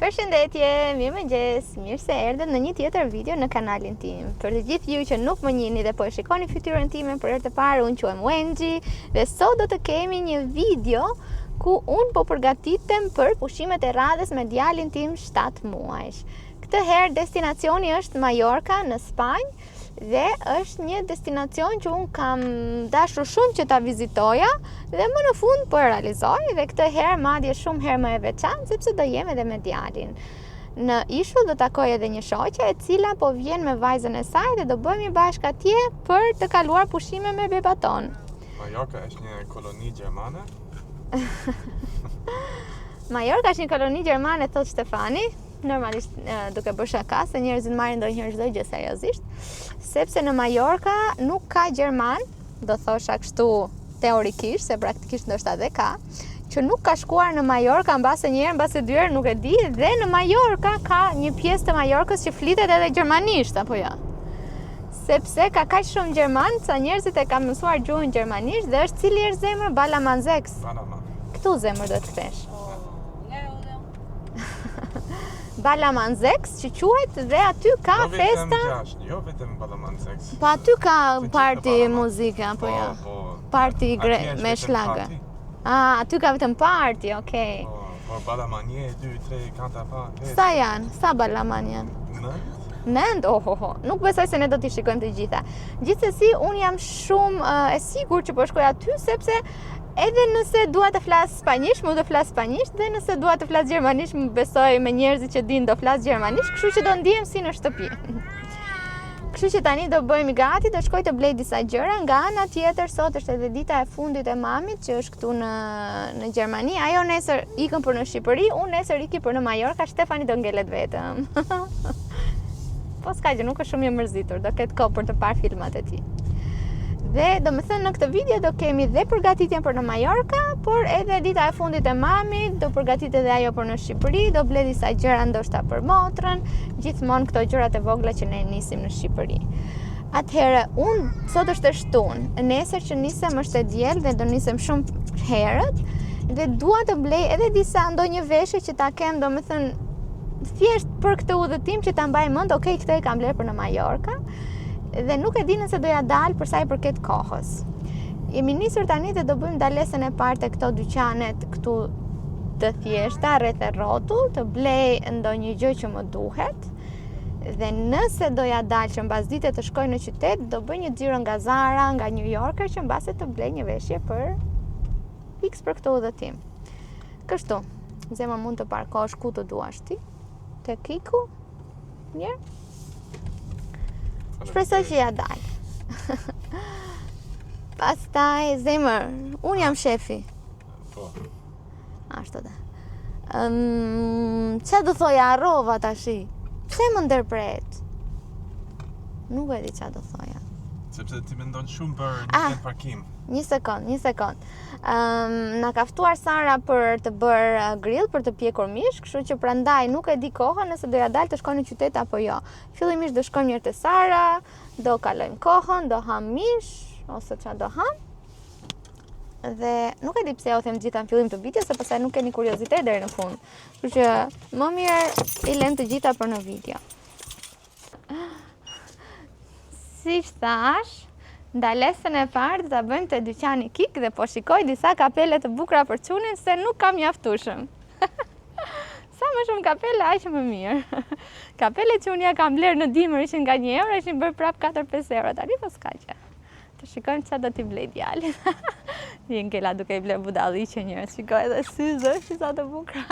Përshëndetje, mirëmëngjes, mirë se erdhët në një tjetër video në kanalin tim. Për të gjithë ju që nuk më njihni dhe po e shikoni fytyrën time për herë të parë, unë quhem Wenxhi dhe sot do të kemi një video ku unë po përgatitem për pushimet e radhës me djalin tim 7 muajsh. Këtë herë destinacioni është Majorka në Spanjë dhe është një destinacion që unë kam dashur shumë që ta vizitoja dhe më në fund po e realizoj dhe këtë herë madje shumë herë më e veçantë sepse do jem edhe me djalin. Në Ishull do takoj edhe një shoqe e cila po vjen me vajzën e saj dhe do bëhemi bashkë atje për të kaluar pushime me bebaton. Majorka është një koloni gjermane? Majorka është një koloni gjermane, thot Stefani. Normalisht duke bërë shaka se njerëzit marrin ndonjëherë çdo gjë seriozisht, sepse në Majorka nuk ka gjerman, do thosha kështu teorikisht, se praktikisht ndoshta edhe ka, që nuk ka shkuar në Majorka mbase një herë, mbase dy herë, nuk e di, dhe në Majorka ka një pjesë të Majorkës që flitet edhe gjermanisht, apo jo? Sepse ka kaq shumë gjerman, sa njerëzit e kanë mësuar gjuhën gjermanisht dhe është cili është zemër Balamanzeks. Këtu zemër do të kthesh. Balamanzeks që quhet dhe aty ka festa. Jo vetëm Balamanzeks. Po aty ka party muzike apo jo? Po. Party me shlagë. Aty ka vetëm party, okay. Po Balamanie 2, 3 kanta pa. Sa janë? Sa Balaman janë? Nënd? Nuk besoj se ne do t'i shikojmë të gjitha. Gjithsesi, unë jam shumë e sigurt që po shkoj aty sepse edhe nëse dua të flas spanjisht, më do flas spanjisht, dhe nëse dua të flas gjermanisht, më besoj me njerëzit që dinë do flas gjermanisht, kështu që do ndihem si në shtëpi. Kështu që tani do bëhemi gati, do shkoj të blej disa gjëra. Nga ana tjetër, sot është edhe dita e fundit e mamit që është këtu në Gjermani. Ajo nesër ikën për në Shqipëri, unë nesër iki për në Majorka, Stefani do ngelet vetëm. Po s'ka gjë, nuk është shumë i mërzitur, do ketë kohë për të parë filmat e tij. Dhe do më thënë në këtë video do kemi dhe përgatitjen për në Majorka, por edhe dita e fundit e mamit, do përgatit edhe ajo për në Shqipëri, do ble disa gjëra ndoshta për motrën, gjithmonë këto gjërat e vogla që ne nisim në Shqipëri. Atëherë, unë sot është e shtunë, nesër që nisem është e diel dhe do nisem shumë herët, dhe dua të blej edhe disa ndonjë veshje që ta kem, do më thënë, thjesht për këtë udhëtim që ta mbaj mend, okay, këtë e kam bler për në Majorka. Dhe nuk e di nëse doja dal për sa i përket kohës. Jemi nisur tani dhe do bëjmë dalesën e parë te këto dyqanet këtu të thjeshta rreth e rrotull, të blej ndonjë gjë që më duhet. Dhe nëse doja dal që mbas dite të shkoj në qytet, do bëj një xhiro nga Zara, nga New Yorker që mbase të blej një veshje për këtë udhëtim. Kështu, zemër mund të parkosh ku të duash ti? Te Kiku? Mirë? Shpresoj që ja dal. Pastaj zemër, unë jam shefi. Po. Ashtu da. Çfarë do thoja, harrova tashi? Pse më ndërpret? Nuk e di çfarë do thoja. Sepse ti mendon shumë për një parkim. Një sekond. Na ka ftuar Sara për të bërë grill, për të pjekur mish, kështu që prandaj nuk e di kohën nëse do ja dal të shkoj në qytet apo jo. Fillimisht do shkojmë njërë te Sara, do kalojmë kohën, do ham mish ose çfarë do ham. Dhe nuk e di pse u them gjitha në fillim të videos, se pastaj nuk keni kuriozitet deri në fund. Kështu që më mirë i lëm të gjitha për në video. Si thash, ndalesën e parë do ta bëjmë te dyqani Kik dhe po shikoj disa kapele të bukura për çunin se nuk kam mjaftueshëm. Sa më shumë kapele, aq më mirë. Kapelet që unë ja kam bler në dimër ishin nga 1 euro, ishin bërë prap 4-5 euro. Tani po s'ka gjë. Të shikojmë çfarë do t'i blej djalin. Vjen Kela duke i bler budalliqe njerëz. Shikoj edhe syze, sa të bukura.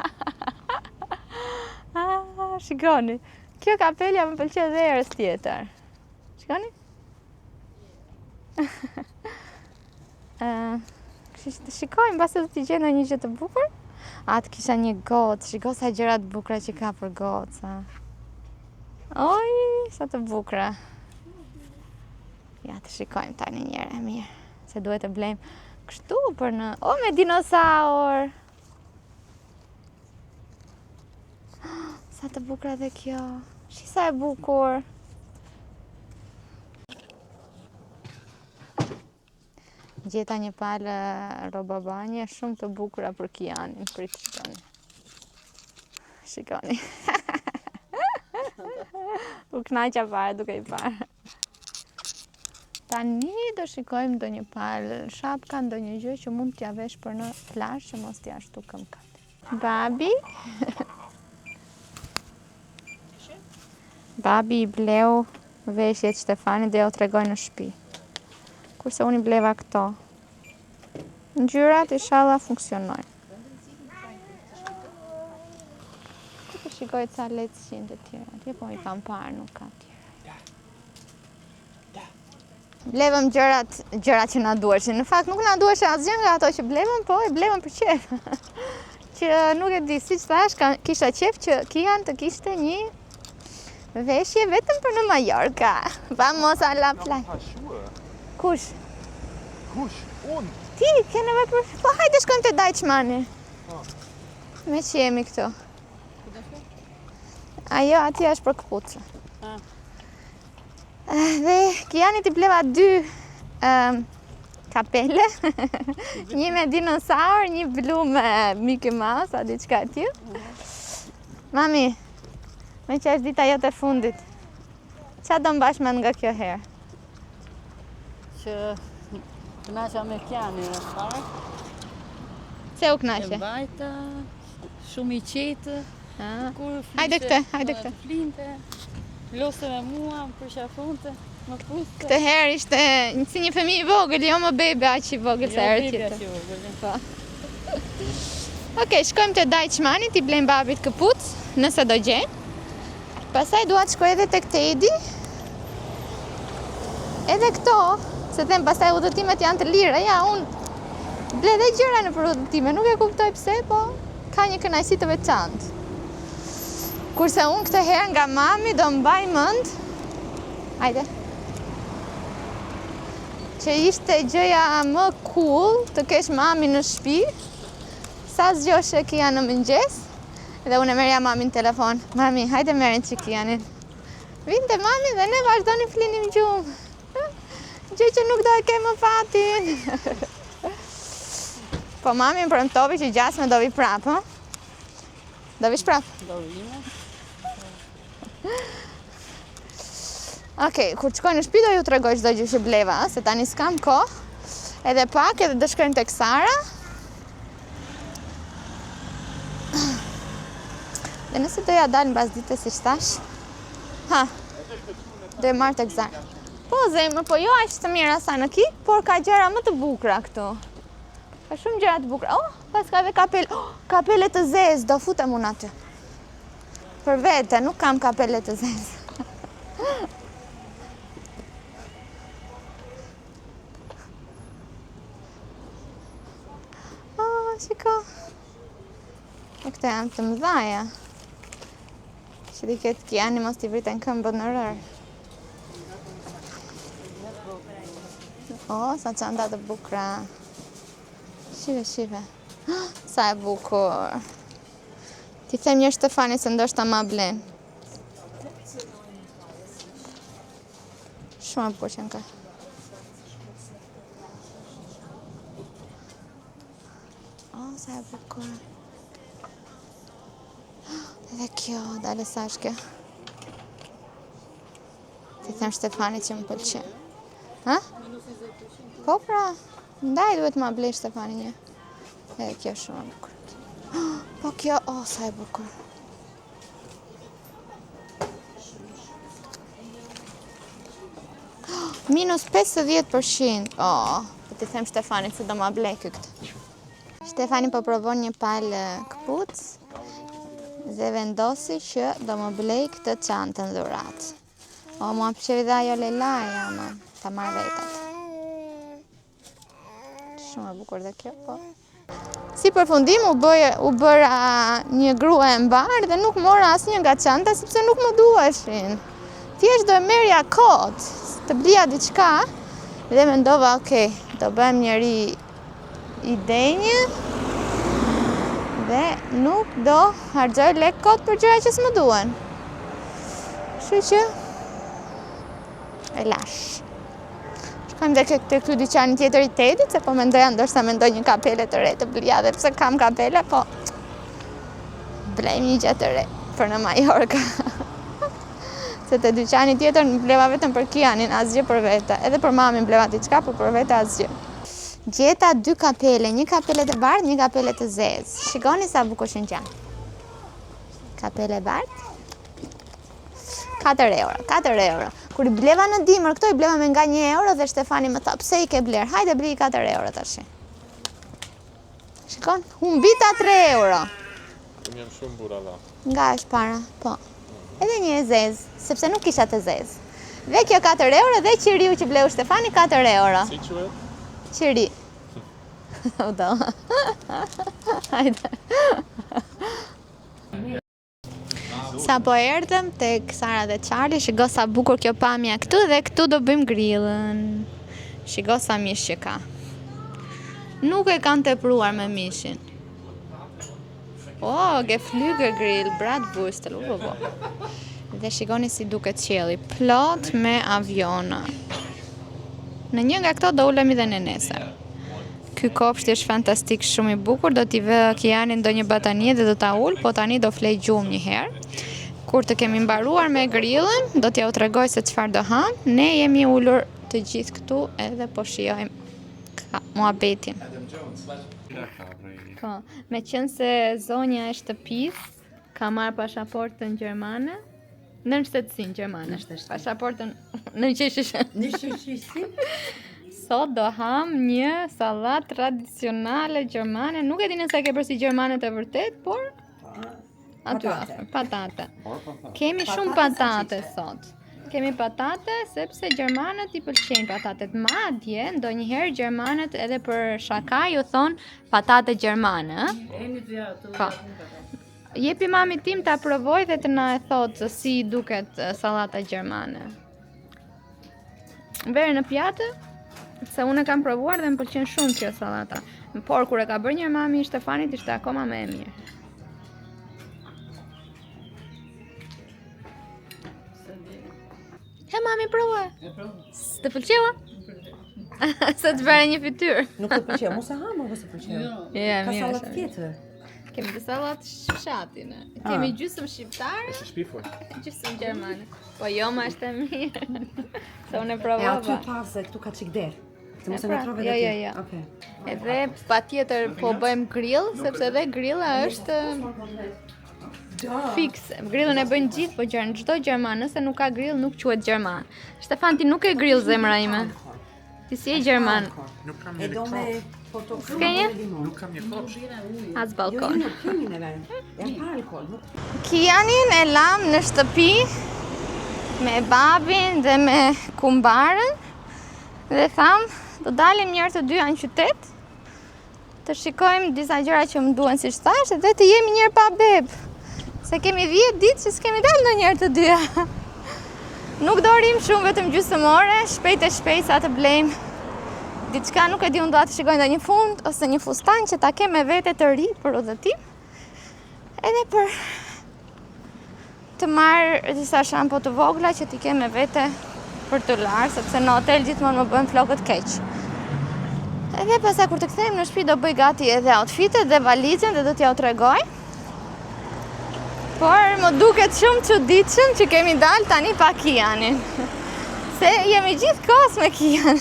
Shikoni. Kjo kapelja më pëlqen edhe herës tjetër. Shikoni? Shikoj, mbase do t'i gjej një gjë të bukur. Atë kisha një gocë, shiko sa gjëra të bukura që ka për goca. Oj, sa të bukura. Ja, të shikojmë tani njëre, mirë. Se duhet të blejmë kështu për në... O, me dinosaur! Sa të bukura dhe kjo. Shi sa e bukur. Gjeta një palë roba banje shumë të bukura për Kianin, për Kianin. shikoni. U knaqa fare duke I parë. Tani do shikojmë ndonjë palë shapka, ndonjë gjë që mund t'ja vesh për në plazh që mos t'ja shtu këmbkat. Babi. Babi I bleu veshjet Shtefanit dhe jo tregoj në shtëpi. Kurse unë I bleva këto. Ngjyrat inshallah funksionojnë. Të shikoj ca lehtësinë të tjera. Atje po I kam parë, nuk ka tjera. Blevëm gjërat që na duheshin. Në fakt nuk na duheshin asgjë nga ato që blevëm, po I blevëm për qef. Që nuk e di, siç thash, kisha qef që Kian të kishte një veshje vetëm për në Mallorca. Vamos a la playa. Kush? Kush? Unë? Ti, ke nevojë për... Po hajde shkojmë te Deichmanni. Me që jemi këtu. Ajo, ati është për këpucë. Dhe Kianit I bleva 2 kapele. Një me dinosaur, një blu me Mickey Mouse, a diçka tillë. Mami, me që është dita jote fundit, qa do mbash mend nga kjo herë? Që kënaqa me Kianin e parë. Se u knaqe? E mbajta, shumë I qetë. Kur Hajde këtë. Flinte, loste me mua, përqafonte, më puste. Këtë herë ishte si një fëmijë I vogël, jo më bebe aq I vogël se herë tjetër. Po. Okej, shkojmë te Deichmanni, I blejmë babit këpucë, nëse do gjejmë. Pastaj dua të shkoj edhe tek Tedi. Edhe këto, se them pastaj udhëtimet janë të lira, ja unë ble dhe gjëra në për udhëtime, nuk e kuptoj pse, po ka një kënaqësi të veçantë. Kurse unë këtë herë nga mami do mbaj mend, hajde, që ishte gjëja më cool të kesh mami në shtëpi, sa zgjoshe Kia në mëngjes, dhe unë e merja mami në telefon. Mami, hajde merrin që Kianin. Vinte mami dhe ne vazhdoni flinim gjumë. Gjë që nuk do e ke më fatin. Po mami më premtovi që gjasme do vi prapë, Do vish prapë? Do vime. Okej, kur të shkoj në shtëpi do ju tregoj çdo gjë që bleva, se tani s'kam kohë. Edhe pak, edhe do shkojmë tek Sara. Dhe nëse do ja dal mbas ditës si thash. Do e marr tek Zara. Po zemër, po jo aq të mira sa në Ki, por ka gjëra më të bukura këtu. Ka shumë gjëra të bukura. Pas ka edhe kapele. Kapele të zezë, do futem unë aty. Për vete, nuk kam kapele të zezë. Shiko. E këto janë të mëdhaja. Që di ketë Kiani mos t'i vriten këmbët në rërë. Sa çanta të bukura. Shive. Sa e bukur. Ti them një Shtefani se ndoshta ma blen. Shumë e bukur që ka. Sa e bukur. Edhe kjo, dale sa është kjo. Ti them Shtefani që më pëlqen. Ha? Po pra, ndaj duhet ma blej Shtefani një. Edhe kjo shumë e bukur. Po kjo, sa e bukur. Minus 50%. Po ti them Shtefani se do ma blej këtë. Shtefani po provon një palë këpucë dhe vendosi që do më blej këtë çantën dhuratë. Mua pëlqeu dhe ajo Lelaja, ama ta marr vetat. Shumë e bukur dhe kjo, po. Si përfundim u bëra një grua e mbar dhe nuk mora asnjë nga çanta sepse nuk më duheshin. Thjesht do e merja kot, të blija diçka dhe mendova, okay, do bëhem njëri I denjë dhe nuk do harxoj lek kot për gjëra që s'më duhen. Kështu që e lash. Shkojmë dhe te ky dyqani tjetër I Tedit, se po mendoja ndoshta mendoj një kapele të re të blija, dhe pse kam kapele, po blejmë një gjë të re për në Majorka. Se te dyqani tjetër bleva vetëm për Kianin, asgjë për vete. Edhe për mamin bleva diçka, por për vete asgjë. Gjeta 2 kapele, një kapele të bardhë, një kapele të zezë. Shikoni sa bukur janë. Kapele bardhë. 4 euro, 4 euro. Kur I bleva në dimër, këto I bleva me nga 1 euro dhe Shtefani më tha, pse I ke bler? Hajde bli 4 euro tash. Shikon, humbita 3 euro. Jam shumë buralla. Nga është para, po. Edhe një e zezë, sepse nuk kisha të zezë. Dhe kjo 4 euro dhe qiriu që bleu Shtefani 4 euro. Si quhet? Qiri. O do. Hajde. Sa po erdhëm tek Sara dhe Charlie, shiko sa bukur kjo pamja këtu dhe këtu do bëjmë grillën. Shiko sa mish që ka. Nuk e kanë tepruar me mishin. Oh, geflügelgrill, bratwurstel, Dhe shikoni si duket qielli, plot me aviona. Në një nga këto do ulemi dhe në nesër. Ky kopshti është fantastik, shumë I bukur, do t'i vë Kianin ndonjë batanie dhe do ta ul, po tani do flej gjumë një herë. Kur të kemi mbaruar me grillën, do t'ja u tregoj se çfarë do ham. Ne jemi ulur të gjithë këtu edhe po shijojmë muhabetin. Po, me qenë se zonja e shtëpisë ka marrë pasaportën gjermane, në shtetësinë gjermane, pasaportën në qeshishë. Sot do ham një sallat tradicionale gjermane, nuk e di nëse ke përsi gjermane të vërtet, por aty afër, patate. Kemi shumë patate sot. Kemi patate sepse gjermanët I pëlqejnë patatet. Madje ndonjëherë gjermanët edhe për shaka ju thon patate gjermane, Ka. Jepi mami tim ta provoj dhe të na e thotë si duket sallata gjermane. Verë në pjatë, se unë e kam provuar dhe më pëlqen shumë kjo sallata. Por kur e ka bërë një mami I Shtefanit ishte akoma më e mirë. He mami provoj. Të pëlqeu? Se të bëre një fytyrë. Nuk të pëlqeu, mos e ha, mos e pëlqeu. Ja, Ka mirë. sallatë tjetër. Kemi të sallat shqiptatin. Kemi gjysmë shqiptare, Është shpifur. gjysmë gjermane. Po jo, ma është e mirë. Se unë e E provova. aty pas se këtu ka çik der. Se mos e pra, ngatrove jo, dhe ti. jo, jo. Okej. Edhe patjetër po bëjmë grill, sepse edhe grilla është fikse. Grillën e bëjnë gjithë, po çdo gjerman, nëse nuk ka grill nuk quhet gjerman. Stefan, ti nuk e grill zemra ime. Ti si e gjerman? Nuk kam E një do me kopsh. foto. S'ke një? Nuk kam një kopsh. As Jo, balkon. nuk kemi neve. Jam pa alkool. Kianin e lam në shtëpi me babin dhe me kumbarën dhe tham, do dalim njërë të dyja në qytet, të shikojmë disa gjëra që më duhen si thash dhe të jemi njërë pa beb. Se kemi 10 ditë që s'kemi dalë në njërë të dyja. Nuk do rim shumë, vetëm gjysmore, shpejt e shpejt sa të blejmë diçka, nuk e di, unë do të shikoj ndonjë fund ose një fustan që ta kem me vete të ri për udhëtim. Edhe për të marrë disa shampo të vogla që t'i kem me vete për të larë, sepse në hotel gjithmonë më bëjmë flokët keq. Edhe pastaj kur të kthejmë në shtëpi do bëj gati edhe outfitet dhe valizën dhe do t'ja u tregoj. Por më duket shumë çuditshëm që kemi dalë tani pa Kianin. Se jemi gjithkohës me Kian.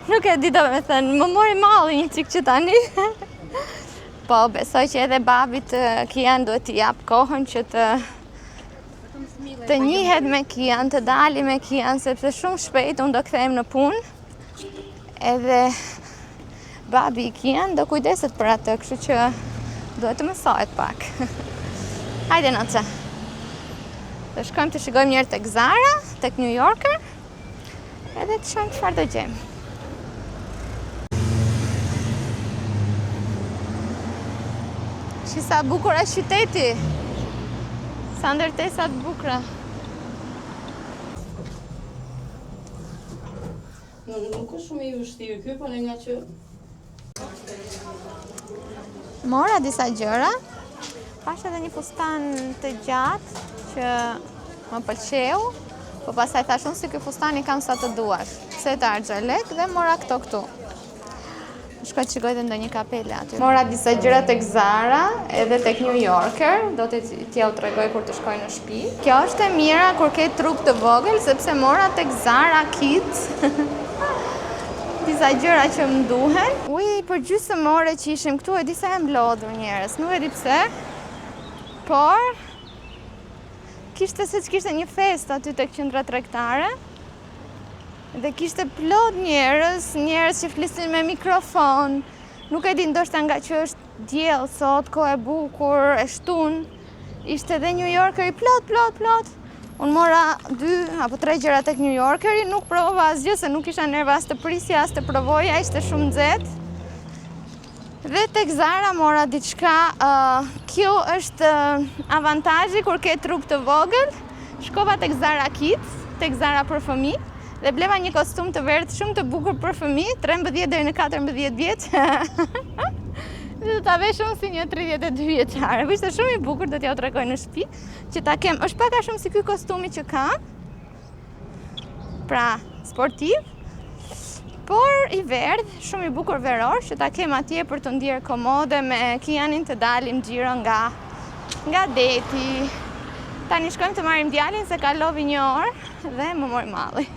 Nuk e di me thënë, më mori malli një çik që tani. Po, besoj që edhe babit Kian duhet t'i jap kohën që të njihet me Kian, të dali me Kian, sepse shumë shpejt unë do kthehem në punë. Edhe babi I Kian do kujdeset për atë, kështu që duhet të mësohet pak. Hajde noce. Do shkojmë të shikojmë njërë tek Zara, tek New Yorker, edhe të shohim çfarë do gjejmë. Sa bukur është qyteti. Sa ndërtesa të bukura. Nuk është shumë I vështirë ky, por nga që Mora disa gjëra. Pash edhe një fustan të gjatë që më pëlqeu, po pastaj thashun si ky fustan I kam sa të duash. Pse të arxoj lek dhe mora këto këtu. Shkoj të shikoj dhe ndonjë kapele aty. Mora disa gjëra tek Zara edhe tek New Yorker, do t'ja u tregoj kur të shkoj në shtëpi. Kjo është e mira kur ke trup të vogël, sepse mora tek Zara Kids. Disa gjëra që më duhen. Uj, për gjysmë ore që ishim këtu, e di sa jam lodhur njerëz, nuk e di pse. Por kishte një fest aty tek qendra tregtare. Dhe kishte plot njerëz që flisin me mikrofon. Nuk e di, ndoshta nga që është diell sot, kohë e bukur, e shtun. Ishte dhe New Yorkeri plot. Unë mora 2 apo 3 gjëra tek New Yorkeri, nuk provova asgjë se nuk isha nerva as të prisja, as të provoja, ishte shumë nxehtë. Dhe tek Zara mora diçka, kjo është avantazhi kur ke trup të vogël. Shkova tek Zara Kids, tek Zara për fëmijë. Dhe bleva një kostum të verdh shumë të bukur për fëmijë, 13 deri në 14 vjeç. Dhe do ta veshëm si një 32 vjeçare. Ishte shumë i bukur, do t'ja u tregoj në shtëpi që ta kem. Është pak a shumë si ky kostumi që kam. Pra, sportiv, por i verdh, shumë i bukur veror, që ta kem atje për të ndier komode me Kianin të dalim xhiro nga deti. Tani shkojmë të marrim djalin se kaloi 1 orë dhe më mori malli.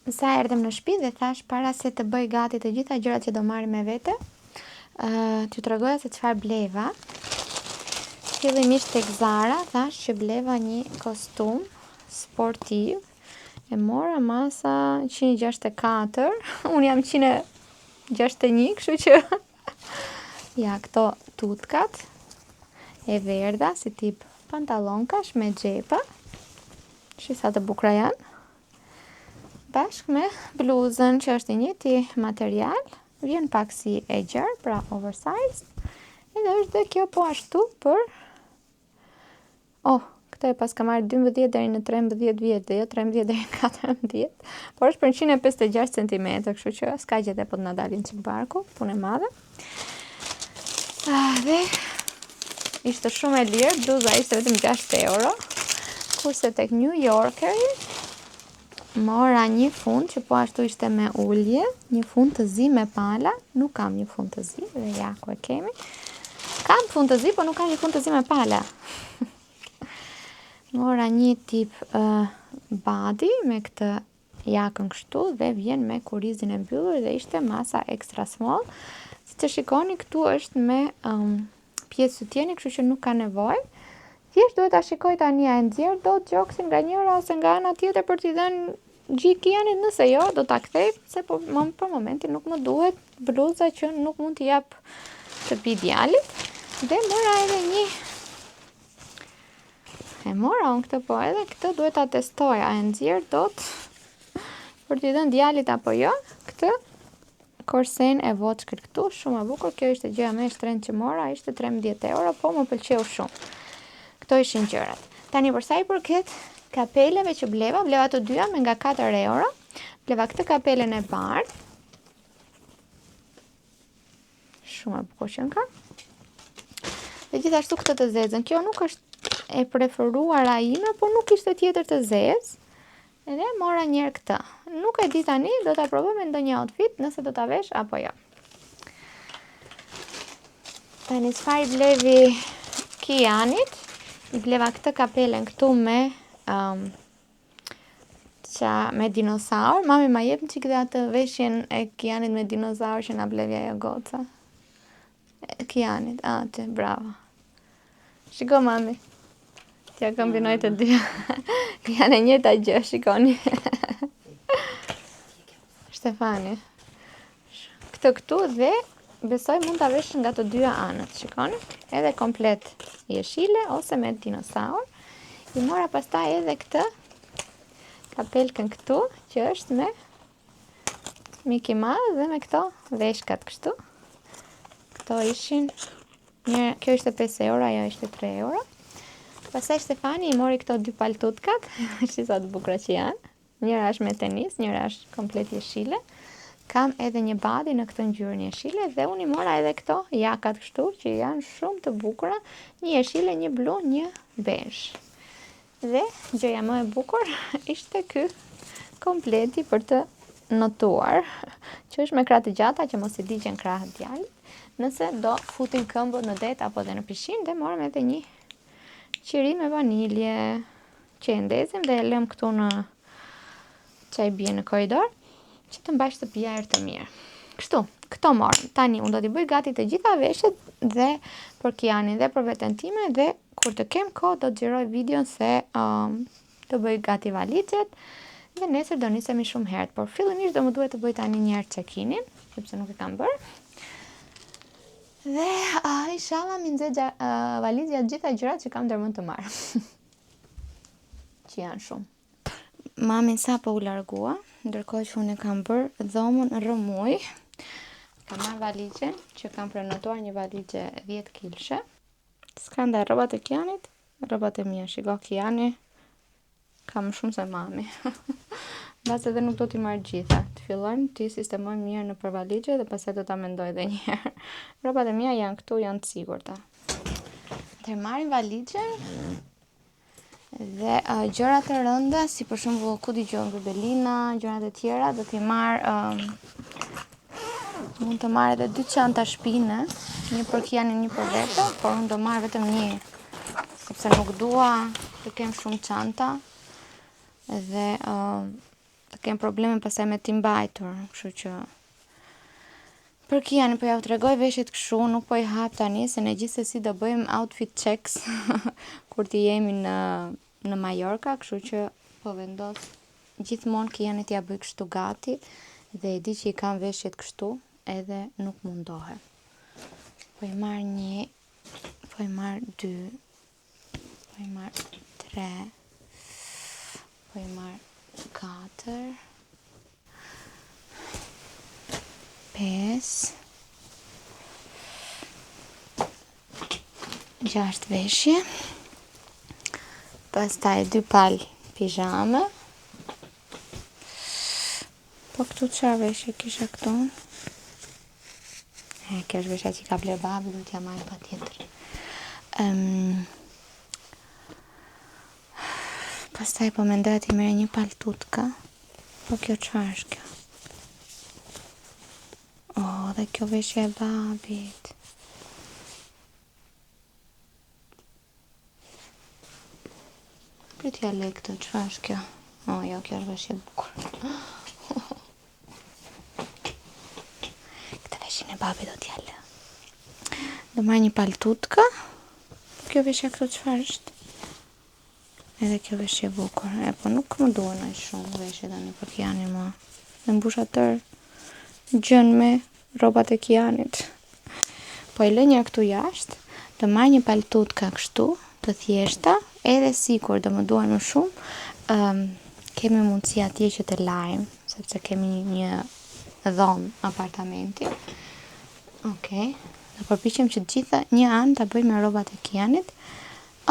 Sa erdhem në shtëpi dhe thash para se të bëj gati të gjitha gjërat që do marrim me vete, t'ju tregoja se çfarë bleva. Fillimisht tek Zara thash që bleva një kostum sportiv. E mora masa 164, unë jam 161, kështu që ja, këto tutkat e verdha si tip pantallonkash me xhepa. Sa të bukura janë. Bashkë me bluzën që është i njëjti material, vjen pak si e gjerë, pra oversized. Edhe është dhe kjo po ashtu për këtë e pas ka marrë 12 deri në 13 vjet, dhe jo 13 deri në 14, por është për 156 cm, kështu që s'ka gjete po të na dalin çik barku, punë e madhe. Dhe ishte shumë e lirë, bluza ishte vetëm 6 euro, kurse tek New Yorkeri mora një fund që po ashtu ishte me ulje, një fund të zi me pala, nuk kam një fund të zi, dhe ja ku e kemi. Kam fund të zi, po nuk kam një fund të zi me pala. Mora një tip body me këtë jakën kështu dhe vjen me kurizin e mbyllur dhe ishte masa extra small. Si që shikoni këtu është me pjesë sutjeni, kështu që nuk ka nevojë. Thjesht duhet ta shikoj tani a e nxjerr dot gjoksin nga njëra ose nga ana tjetër për t'i dhënë Kianit, nëse jo do ta kthej, se për momentin nuk më duhet bluza që nuk mund t'i jap të pi djalit. Dhe mora edhe një unë këtë, po edhe këtë duhet ta testoj a e nxjerr dot për t'i dhënë djalit apo jo. Këtë korsen e voçkët këtu, shumë e bukur. Kjo ishte gjëja më e shtrenjtë që mora, ishte 13 euro, po më pëlqeu shumë. Këto ishin gjërat. Tani për sa i përket kapeleve që bleva të dyja me nga 4 euro. Bleva këtë kapelen e bardhë. Shumë e bukur që ka. Dhe gjithashtu këtë të zezën. Kjo nuk është e preferuara ime, por nuk ishte tjetër të zezë. Edhe mora njerë këtë. Nuk e di tani, do ta provoj me ndonjë outfit, nëse do ta vesh apo jo. Tani çfarë blevi Kianit? I bleva këtë kapelen këtu me me dinosaur. Mami ma jep një qik dhe atë veshjen e Kianit me dinosaur që na blevi ajo goca. Kianit, atë, bravo. Shiko mami. T'ja kombinoj të dy. Janë e njëjta gjë, shikoni. Stefani. Këtë këtu dhe besoj mund ta vesh nga të dyja anët, shikoni. Edhe komplet jeshile ose me dinosaur. I mora pastaj edhe këtë kapelkën këtu, që është me Mickey Mouse dhe me këto veshkat kështu. Këto ishin, kjo ishte 5 euro, ajo ishte 3 euro. Pastaj Stefani i mori këto 2 paltutkat, shisa të bukura që janë. Njëra është me tenis, njëra është komplet jeshile. Kam edhe një badi në këtë ngjyrën jeshile dhe unë i mora edhe këto jakat kështu që janë shumë të bukura, një jeshile, një blu, një bezh. Dhe gjëja më e bukur ishte ky kompleti për të notuar që është me krah të gjata që mos i digjen krahët djalit. Nëse do futin këmbët në det apo dhe në pishinë, dhe morëm edhe një qiri me vanilje që e ndezim dhe e lëm këtu në çaj bie në korridor që të mbash shtëpia erë të mirë. Kështu, këto morëm. Tani unë do t'i bëj gati të gjitha veshjet dhe për Kianin dhe për veten time, dhe kur të kem kohë do të xhiroj videon se të bëj gati valizhet dhe nesër do nisemi shumë herët. Por fillimisht do më duhet të bëj tani një herë check-in-in, sepse nuk e kam bërë. Dhe inshallah mi nxexha valizja gjitha gjërat që kam ndërmend të marr. Që janë shumë. Mamin sa po u largua, ndërkohë që unë kam bërë dhomën rëmuj. Kam marrë valizhen, që kam prenotuar një valizhe 10 kilshe. S'ka ndaj rrobat e Kianit, rrobat e mia. Shiko, Kiani ka më shumë se mami. Mbas edhe nuk do t'i marrë gjitha. Të fillojmë t'i sistemojmë mirë në për valizhe dhe pastaj do ta mendoj edhe një herë. Rrobat e mia janë këtu, janë të sigurta. Të marrim valizhen dhe gjërat e rënda, si për shembull ku dëgjon Rebelina, gjërat e tjera, do t'i marr mund të marr edhe 2 çanta shpine, një për Kianin, një për vete, por unë do marr vetëm një, sepse nuk dua të kem shumë çanta dhe të kem probleme pastaj me t'i mbajtur, kështu që për Kianin po ja u tregoj veshjet kështu, nuk po i hap tani se ne gjithsesi do bëjmë outfit checks kur t'i jemi në Majorka, kështu që po vendos gjithmonë Kianit t'ia bëj kështu gati dhe e di që i kam veshjet kështu, edhe nuk mundohem. Po i marr 1, po i marr 2, po i marr 3, po i marr 4, 5, 6 veshje, pastaj 2 palë pijame. Po këtu çfarë veshje kisha këtu? Kjo është veshja që ka ble babi, do t'ja marrë patjetër. Pastaj po mendoj t'i merr një paltutka. Po kjo çfarë është kjo? Dhe kjo veshja e babit. Pritja le këtë, çfarë është kjo? Jo, kjo është veshje e bukur. Në babi do t'ja lë. Do marrë një paltutka. Kjo veshja këtu çfarë është? Edhe kjo veshje bukur. Po nuk më duhen aq shumë veshje tani për Kianin mua. Dhe mbusha tër gjën me rrobat e Kianit. Po e lë një këtu jashtë. Do marrë një paltutka kështu, të thjeshta, edhe sikur do më duhen më shumë, kemi mundësi atje që të lajm, sepse kemi një dhomë apartamenti. Okej, do përpiqem që gjitha një anë ta bëj me rrobat e Kianit.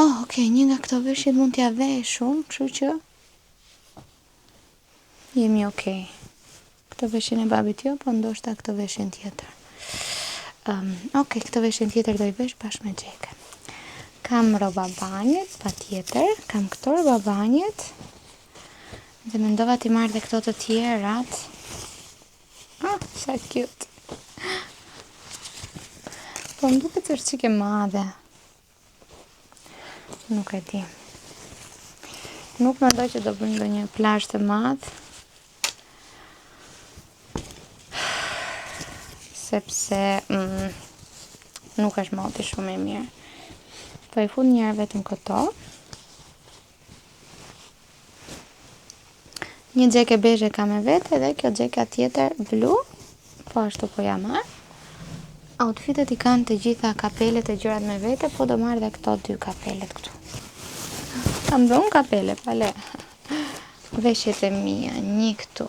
Okej, një nga këto veshjet mund t'ja veshun, kështu që jemi okej. Këtë veshjen e babit jo, po ndoshta këtë veshjen tjetër. Okej, këtë veshjen tjetër do i vesh bashkë me xhekën. Kam rroba banjet, patjetër, kam këto rroba banjet. Dhe mendova t'i marr dhe këto të tjerat. Sa cute. Po më duket se është çike madhe. Nuk e di. Nuk mendoj që do bëjmë ndonjë plazh të madh. Sepse nuk është moti shumë e mirë. Po i fut njëherë vetëm këto. Një xhekë bezhe kam me vete dhe kjo xheka tjetër blu. Po ashtu po ja marr. Outfitet i kanë të gjitha kapelet e gjërat me vete, po do marr dhe këto 2 kapelet këtu. Kam dhe unë kapele, pale. Veshjet e mia, një këtu.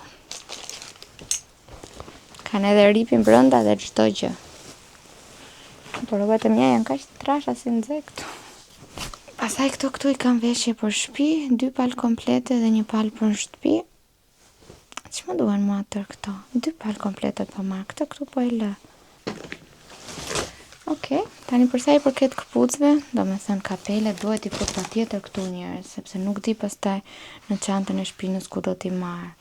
Kanë edhe ripin brenda dhe çdo gjë. Por rrobat e mia janë kaq të trasha si nxe këtu. Pastaj këtu i kam veshje për shtëpi, 2 palë komplete dhe 1 palë për shtëpi. Ç'më duhen mua tër këto? 2 palë komplete po marr, këto këtu po e lë. Okej, tani përsa i përket këpucëve, do me thënë kapele, duhet i fut patjetër këtu njerëz, sepse nuk di pastaj në çantën e shpinës ku do t'i marr.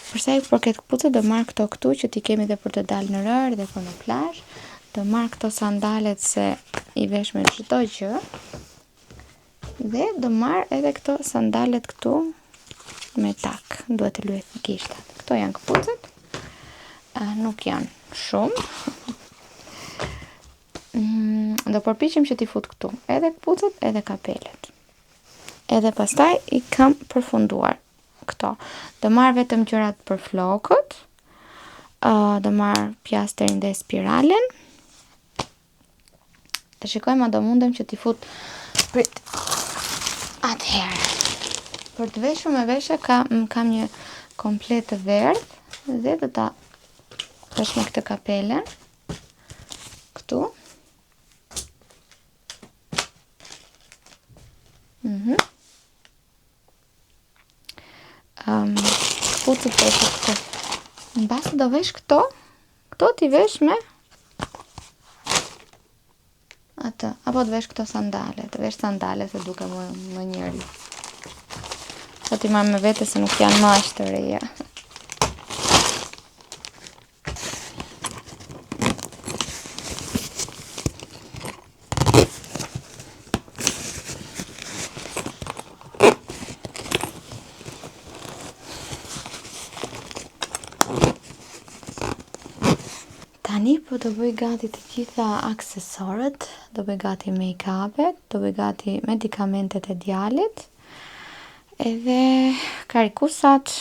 Për sa i përket këpucët, do marr këto këtu që ti kemi dhe për të dalë në rër dhe për në plazh. Do marr këto sandalet se i vesh me çdo gjë. Dhe do marr edhe këto sandalet këtu me tak. Duhet të luhet gishtat. Këto janë këpucët. Nuk janë shumë. Do përpiqem që t'i fut këtu edhe këpucët edhe kapelet. Edhe pastaj i kam përfunduar këto. Do marr vetëm gjërat për flokët. Do marr pjasterin dhe spiralen. Të shikojmë a do mundem që t'i fut prit. Atëherë. Për të veshur me veshe kam një komplet të verdh dhe do ta vesh me këtë kapelen. Këtu. Këpucët për këto. Në basë do vesh këto t'i vesh me atë, apo të vesh këto sandale, të vesh sandale se duke më njëri. Sa t'i marrë me vete se nuk janë mash të reja. Tani po do bëj gati të gjitha aksesorët, do bëj gati make-upet, do bëj gati medikamentet e djalit, edhe karikusat,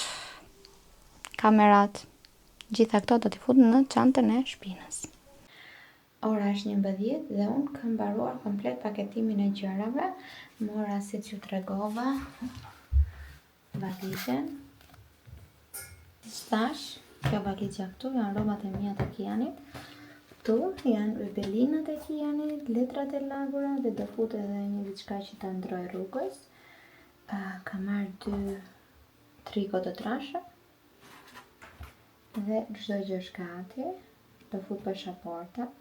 kamerat, gjitha këto do t'i fut në çantën e shpinës. Ora është 11 dhe unë kam mbaruar komplet paketimin e gjërave, mora siç ju tregova, valizhen, stash. Kjo valizja këtu janë rrobat e mia të Kianit. Këtu janë bebelinat e Kianit, letrat e lagura dhe do fut edhe një diçka që ta ndroj rrugës. Kam marrë 2 triko të trasha. Dhe çdo gjë është gati. Do fut pasaportat.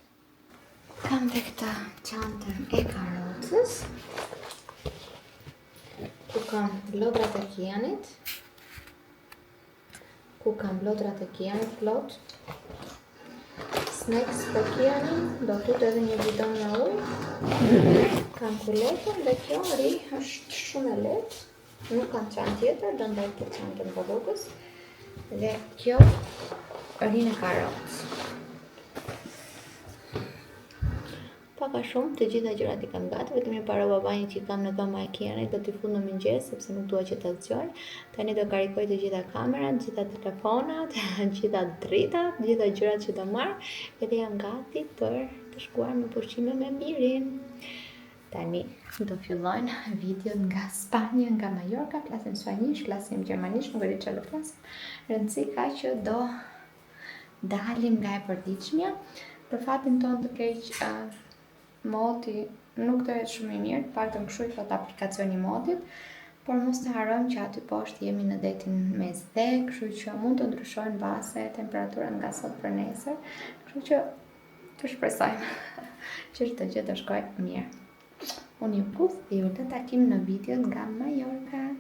Kam dhe këta çantën e karrocës. Ku kam lodrat e Kianit. Ku kam lodrat e Kianit plot. Snacks për Kianin, do fut edhe një bidon me ujë. Kam kuletën dhe kjo ri është shumë e lehtë. Nuk kam çantë tjetër, do ndaj këtë çantën për rrugës. Dhe kjo rinë e karrocës. Paka shumë, të gjitha gjërat i kam gati, vetëm një para babanjit që i kam në dhoma e Kianit do t'i fut në mëngjes sepse nuk dua që ta zgjoj. Tani do karikoj të gjitha kamerat, të gjitha telefonat, të gjitha dritat, të gjitha gjërat që do marr, edhe jam gati për të shkuar në pushime me Mirin. Tani do fillojnë videot nga Spanja, nga Majorka, flasim spanjisht, flasim gjermanisht, nuk e di çfarë do flasim. Rëndësi ka që do dalim nga e përditshmja. Për fatin tonë të keq, moti nuk do jetë shumë i mirë, paktën kështu i thot aplikacioni motit, por mos të harrojmë që aty poshtë jemi në detin mesdhe, kështu që mund të ndryshojnë base temperaturat nga sot për nesër, kështu që të shpresojmë që çdo gjë të shkojë mirë. Unë ju puth dhe ju të takim në video nga Majorka.